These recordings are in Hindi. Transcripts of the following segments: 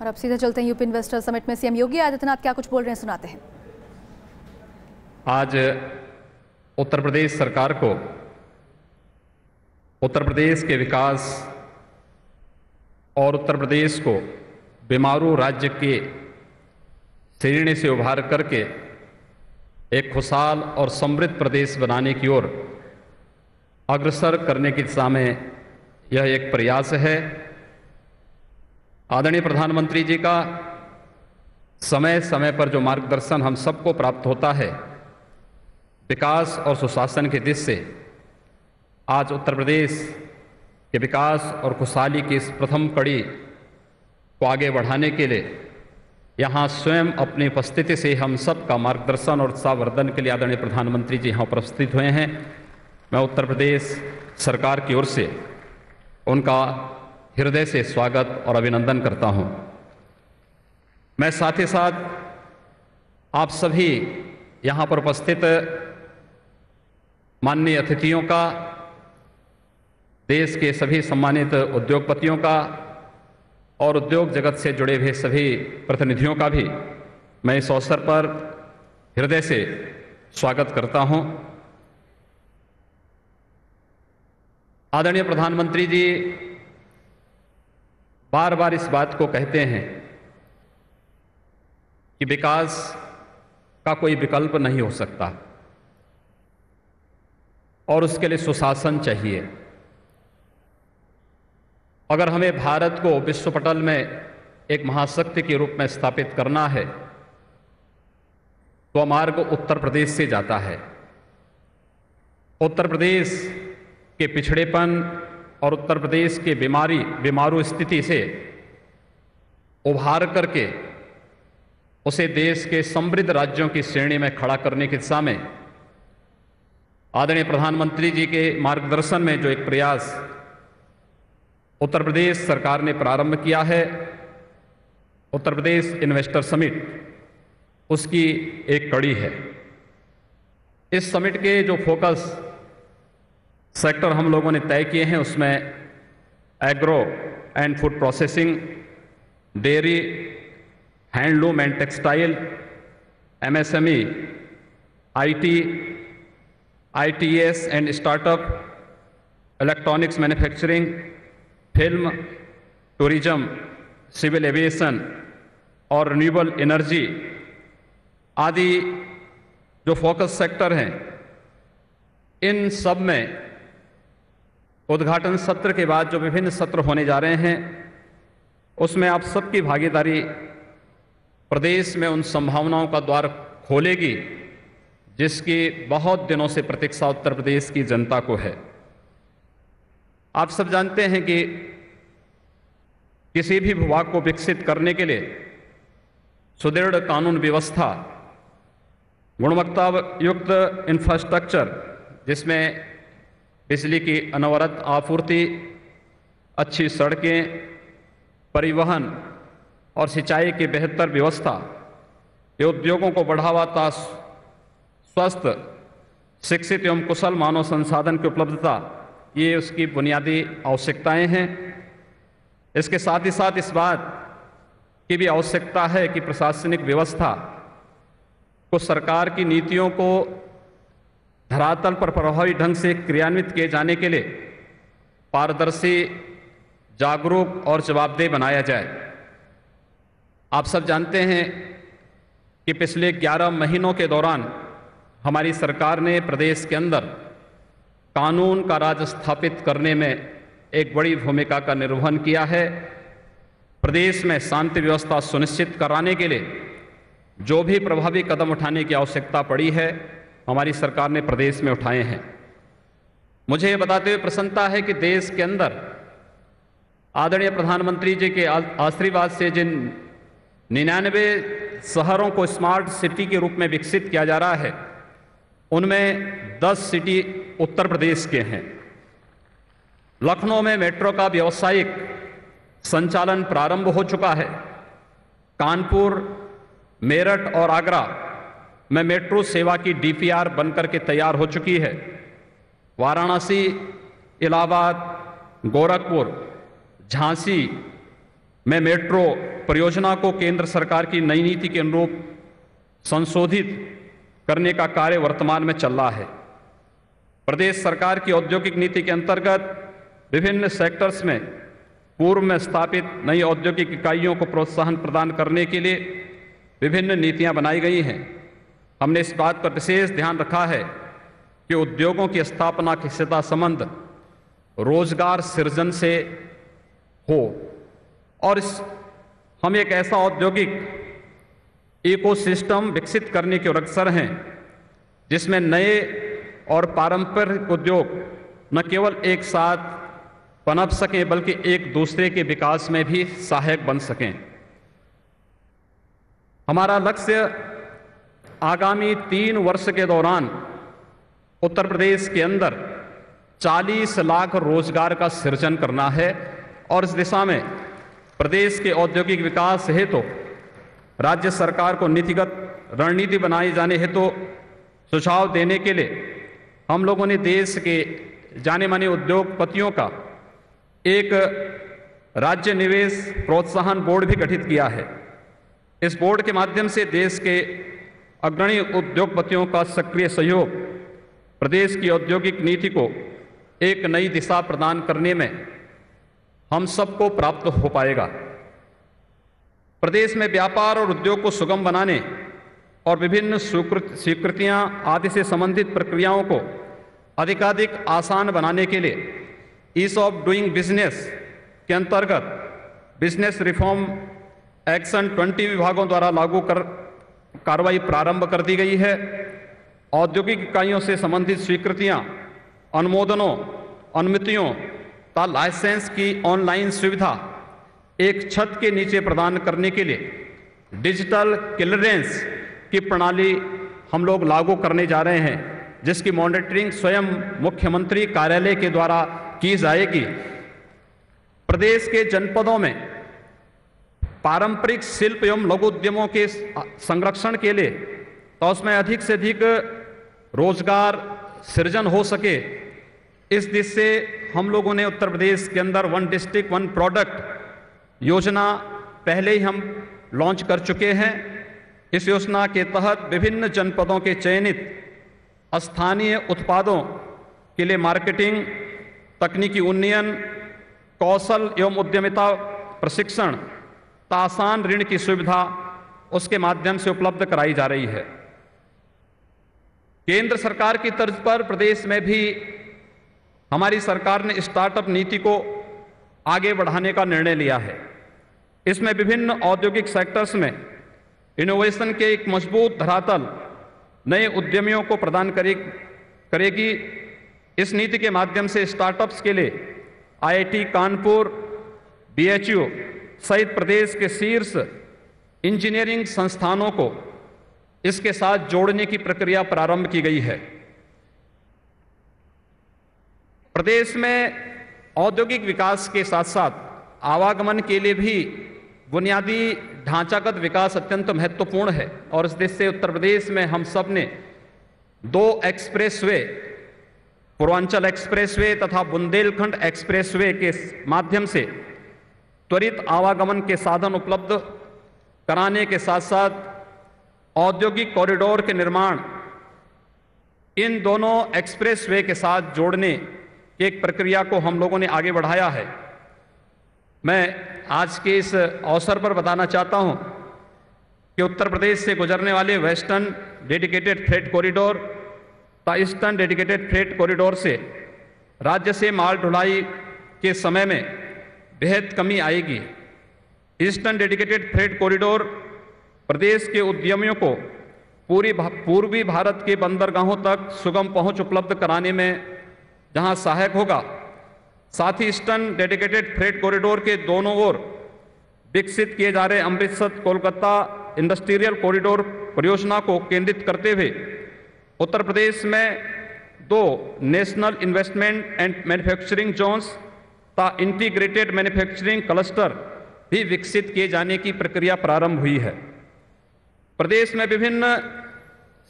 और अब सीधे चलते हैं यूपी इन्वेस्टर समिट में। सीएम योगी आदित्यनाथ क्या कुछ बोल रहे हैं, सुनाते हैं। आज उत्तर प्रदेश सरकार को उत्तर प्रदेश के विकास और उत्तर प्रदेश को बीमारू राज्य के श्रेणी से उभार करके एक खुशहाल और समृद्ध प्रदेश बनाने की ओर अग्रसर करने की दिशा में यह एक प्रयास है। आदरणीय प्रधानमंत्री जी का समय समय पर जो मार्गदर्शन हम सबको प्राप्त होता है विकास और सुशासन की दिशा से, आज उत्तर प्रदेश के विकास और खुशहाली की इस प्रथम कड़ी को आगे बढ़ाने के लिए यहाँ स्वयं अपनी उपस्थिति से हम सब का मार्गदर्शन और उत्साहवर्धन के लिए आदरणीय प्रधानमंत्री जी यहाँ उपस्थित हुए हैं। मैं उत्तर प्रदेश सरकार की ओर से उनका हृदय से स्वागत और अभिनंदन करता हूँ। मैं साथ ही साथ आप सभी यहाँ पर उपस्थित माननीय अतिथियों का, देश के सभी सम्मानित उद्योगपतियों का और उद्योग जगत से जुड़े हुए सभी प्रतिनिधियों का भी मैं इस अवसर पर हृदय से स्वागत करता हूं। आदरणीय प्रधानमंत्री जी बार बार इस बात को कहते हैं कि विकास का कोई विकल्प नहीं हो सकता और उसके लिए सुशासन चाहिए। अगर हमें भारत को विश्व पटल में एक महाशक्ति के रूप में स्थापित करना है तो मार्ग उत्तर प्रदेश से जाता है। उत्तर प्रदेश के पिछड़ेपन और उत्तर प्रदेश के बीमारू स्थिति से उभार करके उसे देश के समृद्ध राज्यों की श्रेणी में खड़ा करने की दिशा में आदरणीय प्रधानमंत्री जी के मार्गदर्शन में जो एक प्रयास उत्तर प्रदेश सरकार ने प्रारंभ किया है, उत्तर प्रदेश इन्वेस्टर समिट, उसकी एक कड़ी है। इस समिट के जो फोकस सेक्टर हम लोगों ने तय किए हैं उसमें agro and food processing, dairy, handloom and textile, MSME, IT, ITS and startup, electronics manufacturing, film, tourism, civil aviation और रिन्यूएबल एनर्जी आदि जो फोकस सेक्टर हैं, इन सब में उद्घाटन सत्र के बाद जो विभिन्न सत्र होने जा रहे हैं उसमें आप सबकी भागीदारी प्रदेश में उन संभावनाओं का द्वार खोलेगी जिसकी बहुत दिनों से प्रतीक्षा उत्तर प्रदेश की जनता को है। आप सब जानते हैं कि किसी भी भूभाग को विकसित करने के लिए सुदृढ़ कानून व्यवस्था, गुणवत्ता युक्त इंफ्रास्ट्रक्चर जिसमें बिजली की अनवरत आपूर्ति, अच्छी सड़कें, परिवहन और सिंचाई की बेहतर व्यवस्था, ये उद्योगों को बढ़ावा था, स्वस्थ, शिक्षित एवं कुशल मानव संसाधन की उपलब्धता, ये उसकी बुनियादी आवश्यकताएं हैं। इसके साथ ही साथ इस बात की भी आवश्यकता है कि प्रशासनिक व्यवस्था को सरकार की नीतियों को धरातल पर प्रभावी ढंग से क्रियान्वित किए जाने के लिए पारदर्शी, जागरूक और जवाबदेह बनाया जाए। आप सब जानते हैं कि पिछले 11 महीनों के दौरान हमारी सरकार ने प्रदेश के अंदर कानून का राज स्थापित करने में एक बड़ी भूमिका का निर्वहन किया है। प्रदेश में शांति व्यवस्था सुनिश्चित कराने के लिए जो भी प्रभावी कदम उठाने की आवश्यकता पड़ी है हमारी सरकार ने प्रदेश में उठाए हैं। मुझे ये बताते हुए प्रसन्नता है कि देश के अंदर आदरणीय प्रधानमंत्री जी के आशीर्वाद से जिन 99 शहरों को स्मार्ट सिटी के रूप में विकसित किया जा रहा है उनमें 10 सिटी उत्तर प्रदेश के हैं। लखनऊ में मेट्रो का व्यावसायिक संचालन प्रारंभ हो चुका है। कानपुर, मेरठ और आगरा में मेट्रो सेवा की डीपीआर बनकर के तैयार हो चुकी है। वाराणसी, इलाहाबाद, गोरखपुर, झांसी में मेट्रो परियोजना को केंद्र सरकार की नई नीति के अनुरूप संशोधित करने का कार्य वर्तमान में चल रहा है। प्रदेश सरकार की औद्योगिक नीति के अंतर्गत विभिन्न सेक्टर्स में पूर्व में स्थापित नई औद्योगिक इकाइयों को प्रोत्साहन प्रदान करने के लिए विभिन्न नीतियां बनाई गई हैं। हमने इस बात पर विशेष ध्यान रखा है कि उद्योगों की स्थापना के सीधा संबंध रोजगार सृजन से हो और हम एक ऐसा औद्योगिक इकोसिस्टम विकसित करने के अग्रसर हैं जिसमें नए और पारंपरिक उद्योग न केवल एक साथ पनप सकें बल्कि एक दूसरे के विकास में भी सहायक बन सकें। हमारा लक्ष्य आगामी 3 वर्ष के दौरान उत्तर प्रदेश के अंदर 40 लाख रोजगार का सृजन करना है और इस दिशा में प्रदेश के औद्योगिक विकास हेतु राज्य सरकार को नीतिगत रणनीति बनाए जाने हेतु सुझाव देने के लिए हम लोगों ने देश के जाने माने उद्योगपतियों का एक राज्य निवेश प्रोत्साहन बोर्ड भी गठित किया है। इस बोर्ड के माध्यम से देश के अग्रणी उद्योगपतियों का सक्रिय सहयोग प्रदेश की औद्योगिक नीति को एक नई दिशा प्रदान करने में हम सबको प्राप्त हो पाएगा। प्रदेश में व्यापार और उद्योग को सुगम बनाने और विभिन्न स्वीकृतियां आदि से संबंधित प्रक्रियाओं को अधिकाधिक आसान बनाने के लिए ईज ऑफ डूइंग बिजनेस के अंतर्गत बिजनेस रिफॉर्म एक्शन 20 विभागों द्वारा लागू कर कार्रवाई प्रारंभ कर दी गई है। औद्योगिक इकाइयों से संबंधित स्वीकृतियां, अनुमोदनों, अनुमतियों तथा लाइसेंस की ऑनलाइन सुविधा एक छत के नीचे प्रदान करने के लिए डिजिटल क्लियरेंस की प्रणाली हम लोग लागू करने जा रहे हैं, जिसकी मॉनिटरिंग स्वयं मुख्यमंत्री कार्यालय के द्वारा की जाएगी। प्रदेश के जनपदों में पारंपरिक शिल्प एवं लघु उद्यमों के संरक्षण के लिए तो उसमें अधिक से अधिक रोजगार सृजन हो सके, इस दिशा से हम लोगों ने उत्तर प्रदेश के अंदर 1 डिस्ट्रिक्ट 1 प्रोडक्ट योजना पहले ही हम लॉन्च कर चुके हैं। इस योजना के तहत विभिन्न जनपदों के चयनित स्थानीय उत्पादों के लिए मार्केटिंग, तकनीकी उन्नयन, कौशल एवं उद्यमिता प्रशिक्षण, आसान ऋण की सुविधा उसके माध्यम से उपलब्ध कराई जा रही है। केंद्र सरकार की तर्ज पर प्रदेश में भी हमारी सरकार ने स्टार्टअप नीति को आगे बढ़ाने का निर्णय लिया है। इसमें विभिन्न औद्योगिक सेक्टर्स में इनोवेशन के एक मजबूत धरातल नए उद्यमियों को प्रदान करेगी। इस नीति के माध्यम से स्टार्टअप्स के लिए IIT कानपुर, BHU सहित प्रदेश के शीर्ष इंजीनियरिंग संस्थानों को इसके साथ जोड़ने की प्रक्रिया प्रारंभ की गई है। प्रदेश में औद्योगिक विकास के साथ साथ आवागमन के लिए भी बुनियादी ढांचागत विकास अत्यंत महत्वपूर्ण है और इस दिशा से उत्तर प्रदेश में हम सब ने 2 एक्सप्रेसवे, पूर्वांचल एक्सप्रेसवे तथा बुंदेलखंड एक्सप्रेसवे के माध्यम से त्वरित आवागमन के साधन उपलब्ध कराने के साथ साथ औद्योगिक कॉरिडोर के निर्माण इन दोनों एक्सप्रेसवे के साथ जोड़ने की एक प्रक्रिया को हम लोगों ने आगे बढ़ाया है। मैं आज के इस अवसर पर बताना चाहता हूं कि उत्तर प्रदेश से गुजरने वाले वेस्टर्न डेडिकेटेड फ्रेट कॉरिडोर तथा ईस्टर्न डेडिकेटेड फ्रेट कॉरिडोर से राज्य से माल ढुलाई के समय में बेहद कमी आएगी। ईस्टर्न डेडिकेटेड फ्रेट कॉरिडोर प्रदेश के उद्यमियों को पूर्वी भारत के बंदरगाहों तक सुगम पहुंच उपलब्ध कराने में जहां सहायक होगा, साथ ही ईस्टर्न डेडिकेटेड फ्रेट कॉरिडोर के दोनों ओर विकसित किए जा रहे अमृतसर कोलकाता इंडस्ट्रियल कॉरिडोर परियोजना को केंद्रित करते हुए उत्तर प्रदेश में 2 national investment and manufacturing zones तथा इंटीग्रेटेड मैन्युफैक्चरिंग क्लस्टर भी विकसित किए जाने की प्रक्रिया प्रारंभ हुई है। प्रदेश में विभिन्न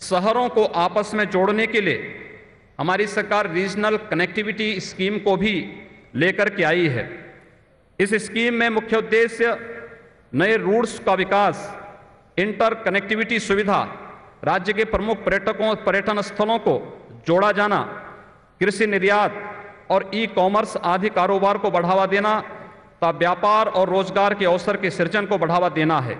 शहरों को आपस में जोड़ने के लिए हमारी सरकार रीजनल कनेक्टिविटी स्कीम को भी लेकर के आई है। इस स्कीम में मुख्य उद्देश्य नए रूट्स का विकास, इंटर कनेक्टिविटी सुविधा, राज्य के प्रमुख पर्यटन स्थलों को जोड़ा जाना, कृषि निर्यात और ई कॉमर्स आदि कारोबार को बढ़ावा देना तथा व्यापार और रोजगार के अवसर के सृजन को बढ़ावा देना है।